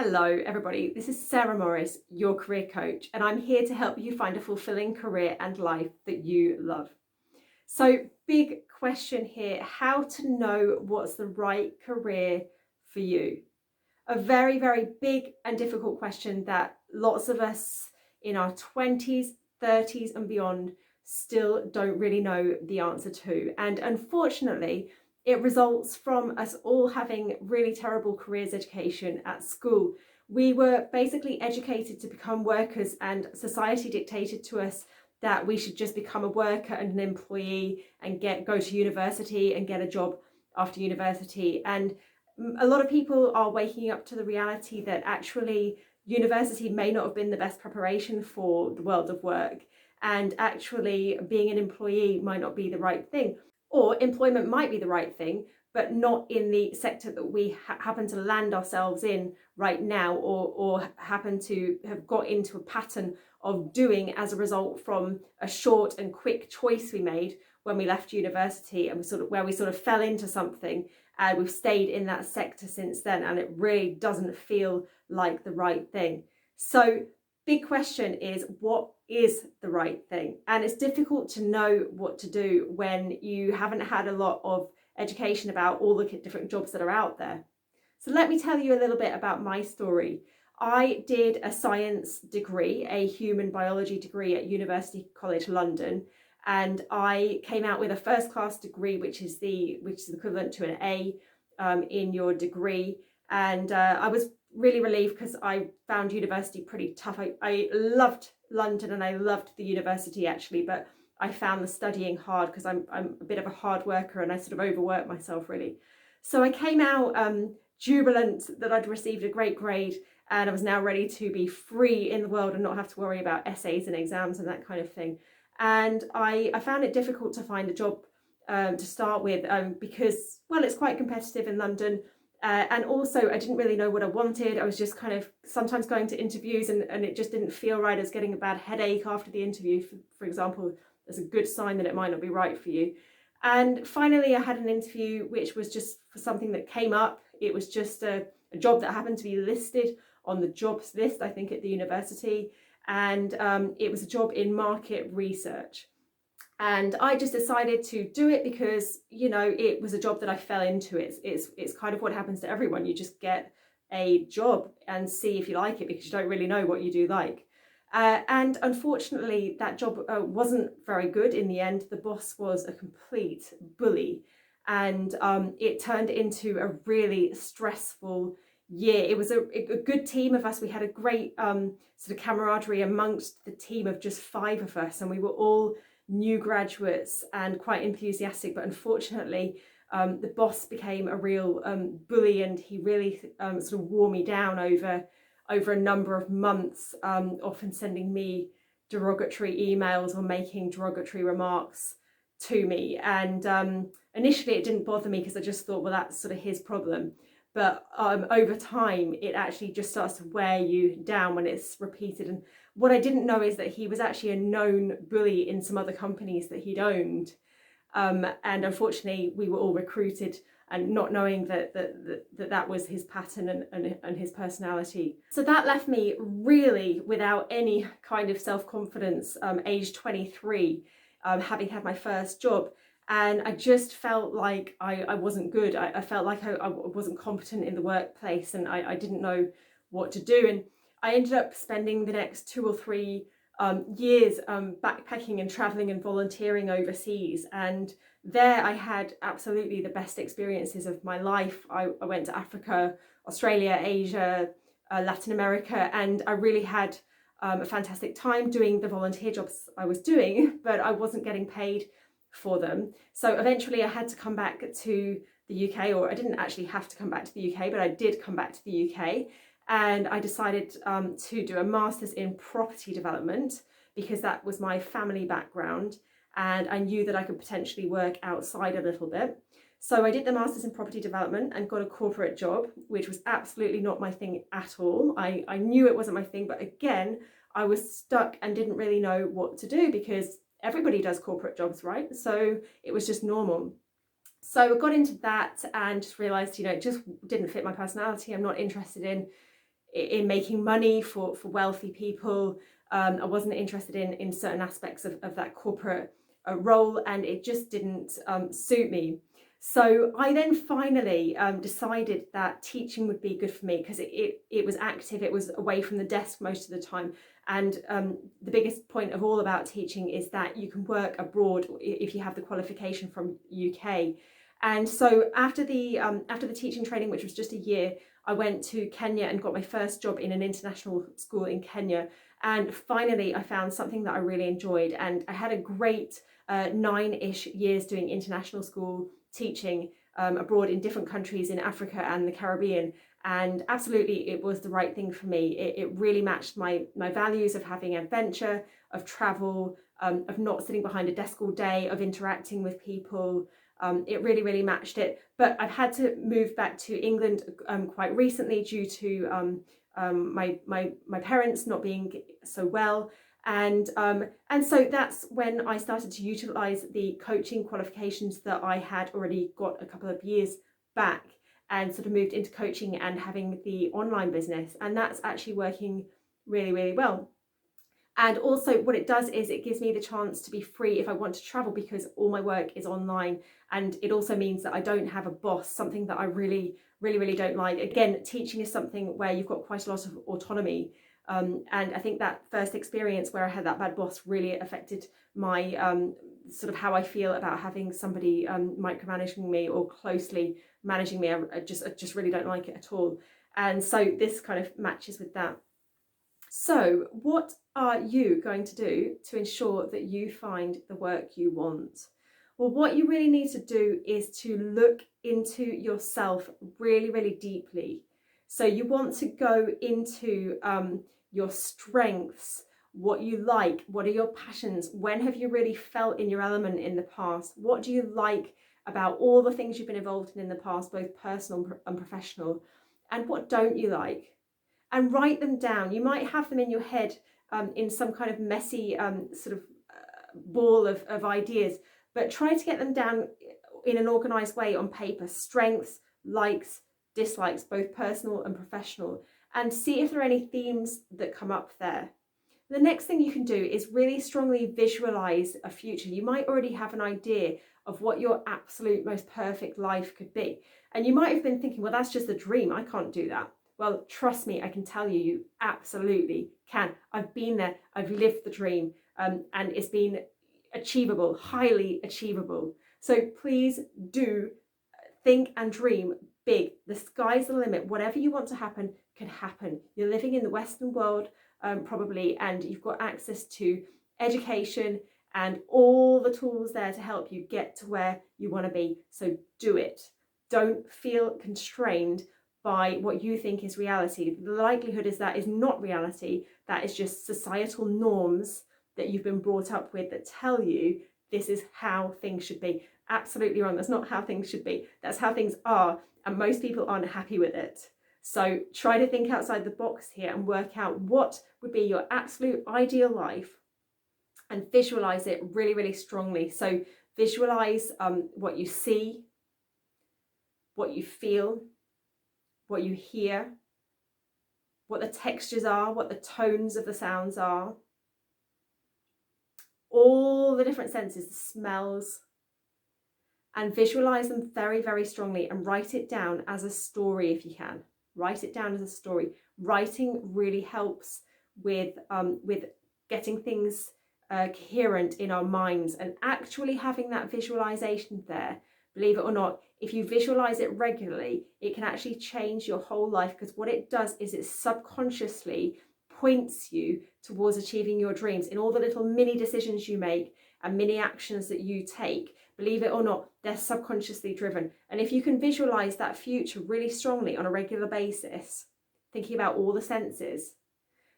Hello everybody, this is Sarah Morris, your career coach, and I'm here to help you find a fulfilling career and life that you love. So, big question here, how to know what's the right career for you? A very, very big and difficult question that lots of us in our 20s, 30s and beyond still don't really know the answer to. And unfortunately, it results from us all having really terrible careers education at school. We were basically educated to become workers, and society dictated to us that we should just become a worker and an employee and go to university and get a job after university. And a lot of people are waking up to the reality that actually university may not have been the best preparation for the world of work, and actually being an employee might not be the right thing, or employment might be the right thing but not in the sector that we happen to land ourselves in right now, or happen to have got into a pattern of doing as a result from a short and quick choice we made when we left university, and we sort of fell into something, and we've stayed in that sector since then, and it really doesn't feel like the right thing. So big question is, what is the right thing? And it's difficult to know what to do when you haven't had a lot of education about all the different jobs that are out there. So let me tell you a little bit about my story. I did a science degree, a human biology degree at University College London, and I came out with a first class degree, which is the equivalent to an A in your degree. And I was really relieved because I found university pretty tough. I loved London and I loved the university actually, but I found the studying hard because I'm a bit of a hard worker and I sort of overwork myself really. So I came out jubilant that I'd received a great grade, and I was now ready to be free in the world and not have to worry about essays and exams and that kind of thing. And I found it difficult to find a job to start with because, well, it's quite competitive in London. And also I didn't really know what I wanted. I was just kind of sometimes going to interviews and it just didn't feel right. I was getting a bad headache after the interview, for example. That's a good sign that it might not be right for you. And finally I had an interview which was just for something that came up. It was just a job that happened to be listed on the jobs list, I think, at the university. And it was a job in market research. And I just decided to do it because, you know, it was a job that I fell into. It's kind of what happens to everyone. You just get a job and see if you like it because you don't really know what you do like. And unfortunately, that job wasn't very good in the end. The boss was a complete bully, and it turned into a really stressful year. It was a good team of us. We had a great sort of camaraderie amongst the team of just 5 of us, and we were all new graduates and quite enthusiastic. But unfortunately, the boss became a real bully, and he really sort of wore me down over a number of months, often sending me derogatory emails or making derogatory remarks to me. And initially it didn't bother me because I just thought, well, that's sort of his problem. But over time, it actually just starts to wear you down when it's repeated. And what I didn't know is that he was actually a known bully in some other companies that he'd owned. And unfortunately, we were all recruited and not knowing that was his pattern and his personality. So that left me really without any kind of self-confidence, age 23, having had my first job. And I just felt like I wasn't good. I felt like I wasn't competent in the workplace, and I didn't know what to do. And I ended up spending the next 2 or 3 years backpacking and traveling and volunteering overseas. And there I had absolutely the best experiences of my life. I went to Africa, Australia, Asia, Latin America, and I really had a fantastic time doing the volunteer jobs I was doing, but I wasn't getting paid for them. So eventually I had to come back to the UK, or I didn't actually have to come back to the UK, but I did come back to the UK. And I decided to do a master's in property development because that was my family background, and I knew that I could potentially work outside a little bit. So I did the master's in property development and got a corporate job, which was absolutely not my thing at all. I knew it wasn't my thing, but again, I was stuck and didn't really know what to do because everybody does corporate jobs, right? So it was just normal. So I got into that and just realised, you know, it just didn't fit my personality. I'm not interested in in making money for wealthy people. I wasn't interested in certain aspects of that corporate role, and it just didn't suit me. So I then finally decided that teaching would be good for me, because it was active, it was away from the desk most of the time. And the biggest point of all about teaching is that you can work abroad if you have the qualification from UK. And so after the teaching training, which was just a year, I went to Kenya and got my first job in an international school in Kenya. And finally, I found something that I really enjoyed. And I had a great 9-ish years doing international school teaching abroad in different countries in Africa and the Caribbean. And absolutely, it was the right thing for me. It really matched my values of having adventure, of travel, of not sitting behind a desk all day, of interacting with people. It really, really matched it. But I've had to move back to England quite recently due to my parents not being so well. And so that's when I started to utilize the coaching qualifications that I had already got a couple of years back, and sort of moved into coaching and having the online business. And that's actually working really, really well. And also what it does is it gives me the chance to be free if I want to travel, because all my work is online. And it also means that I don't have a boss, something that I really, really, really don't like. Again, teaching is something where you've got quite a lot of autonomy. And I think that first experience where I had that bad boss really affected my sort of how I feel about having somebody micromanaging me or closely managing me. I just really don't like it at all. And so this kind of matches with that. So what are you going to do to ensure that you find the work you want? Well, what you really need to do is to look into yourself really, really deeply. So you want to go into your strengths, what you like, what are your passions, when have you really felt in your element in the past, what do you like about all the things you've been involved in the past, both personal and professional, and what don't you like? And write them down. You might have them in your head in some kind of messy sort of ball of ideas, but try to get them down in an organised way on paper. Strengths, likes, dislikes, both personal and professional, and see if there are any themes that come up there. The next thing you can do is really strongly visualise a future. You might already have an idea of what your absolute most perfect life could be. And you might have been thinking, well, that's just a dream. I can't do that. Well, trust me, I can tell you, you absolutely can. I've been there, I've lived the dream, and it's been achievable, highly achievable. So please do think and dream big. The sky's the limit. Whatever you want to happen can happen. You're living in the Western world, probably, and you've got access to education and all the tools there to help you get to where you want to be. So do it. Don't feel constrained by what you think is reality. The likelihood is that is not reality. That is just societal norms that you've been brought up with that tell you this is how things should be. Absolutely wrong. That's not how things should be. That's how things are, and most people aren't happy with it. So try to think outside the box here and work out what would be your absolute ideal life and visualize it really, really strongly. So visualize what you see, what you feel, what you hear, what the textures are, what the tones of the sounds are, all the different senses, the smells, and visualize them very, very strongly and write it down as a story if you can. Write it down as a story. Writing really helps with getting things coherent in our minds and actually having that visualization there. Believe it or not, if you visualize it regularly, it can actually change your whole life, because what it does is it subconsciously points you towards achieving your dreams in all the little mini decisions you make and mini actions that you take. Believe it or not, they're subconsciously driven. And if you can visualize that future really strongly on a regular basis, thinking about all the senses,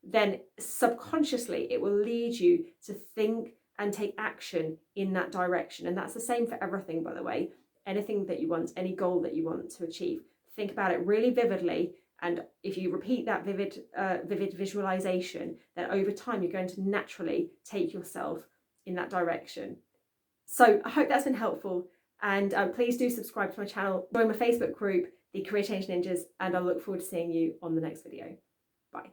then subconsciously it will lead you to think and take action in that direction. And that's the same for everything, by the way. Anything that you want, any goal that you want to achieve, think about it really vividly. And if you repeat that vivid visualization, then over time you're going to naturally take yourself in that direction. So I hope that's been helpful, and please do subscribe to my channel, join my Facebook group, the Career Change Ninjas, and I look forward to seeing you on the next video. Bye.